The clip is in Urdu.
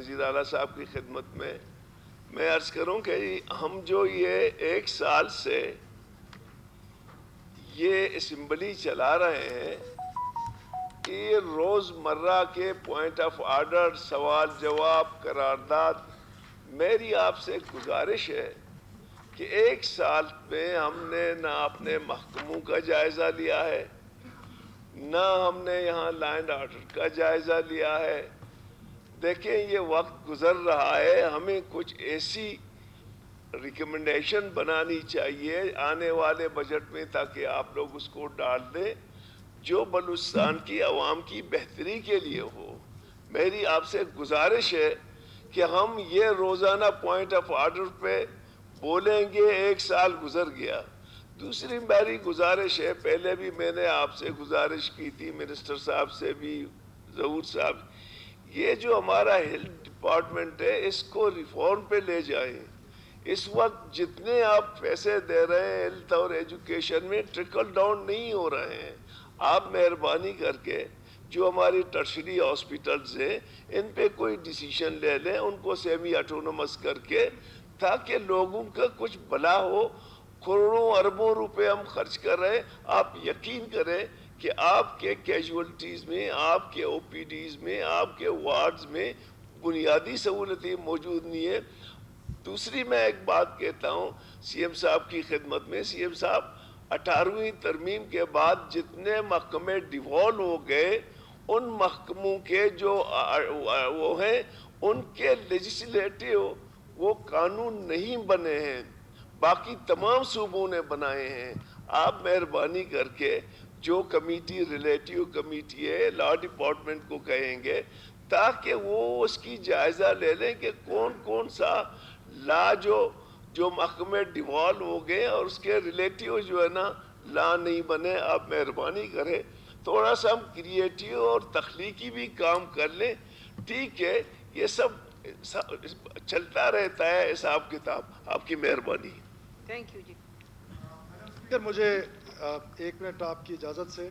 وزیر اعلیٰ صاحب کی خدمت میں عرض کروں کہ ہم جو یہ 1 سال سے یہ اسمبلی چلا رہے ہیں، یہ روزمرہ کے پوائنٹ آف آرڈر، سوال جواب، قرارداد، میری آپ سے گزارش ہے کہ 1 سال میں ہم نے نہ اپنے محکموں کا جائزہ لیا ہے، نہ ہم نے یہاں لینڈ آرڈر کا جائزہ لیا ہے۔ دیکھیں یہ وقت گزر رہا ہے، ہمیں کچھ ایسی ریکمنڈیشن بنانی چاہیے آنے والے بجٹ میں تاکہ آپ لوگ اس کو ڈال دیں جو بلوچستان کی عوام کی بہتری کے لیے ہو۔ میری آپ سے گزارش ہے کہ ہم یہ روزانہ پوائنٹ آف آرڈر پہ بولیں گے 1 سال گزر گیا۔ دوسری میری گزارش ہے، پہلے بھی میں نے آپ سے گزارش کی تھی، منسٹر صاحب سے بھی، ظہور صاحب، یہ جو ہمارا ہیلتھ ڈپارٹمنٹ ہے اس کو ریفارم پہ لے جائیں۔ اس وقت جتنے آپ پیسے دے رہے ہیں ہیلتھ اور ایجوکیشن میں ٹرکل ڈاؤن نہیں ہو رہے ہیں۔ آپ مہربانی کر کے جو ہماری ٹرشری ہاسپٹلز ہیں ان پہ کوئی ڈیسیشن لے لیں، ان کو سیمی آٹونومس کر کے، تاکہ لوگوں کا کچھ بھلا ہو۔ کروڑوں اربوں روپے ہم خرچ کر رہے ہیں، آپ یقین کریں کہ آپ کے کیجولٹیز میں، آپ کے او پی ڈیز میں، آپ کے وارڈز میں بنیادی سہولتیں موجود نہیں ہیں۔ دوسری میں ایک بات کہتا ہوں سی ایم صاحب کی خدمت میں، سی ایم صاحب 18ویں ترمیم کے بعد جتنے محکمے ڈیوالو ہو گئے، ان محکموں کے جو وہ ہیں ان کے لیجسلیٹو وہ قانون نہیں بنے ہیں، باقی تمام صوبوں نے بنائے ہیں۔ آپ مہربانی کر کے جو کمیٹی ریلیٹیو کمیٹی ہے لا ڈپارٹمنٹ کو کہیں گے تاکہ وہ اس کی جائزہ لے لیں کہ کون کون سا لا جو محکمے ڈیوالو ہو گئے اور اس کے ریلیٹیو جو ہے نا لا نہیں بنے۔ آپ مہربانی کریں تھوڑا سا ہم کریٹیو اور تخلیقی بھی کام کر لیں۔ ٹھیک ہے، یہ سب چلتا رہتا ہے حساب کتاب۔ آپ کی مہربانی۔ تھینک یو جی۔ مجھے 1 منٹ آپ کی اجازت سے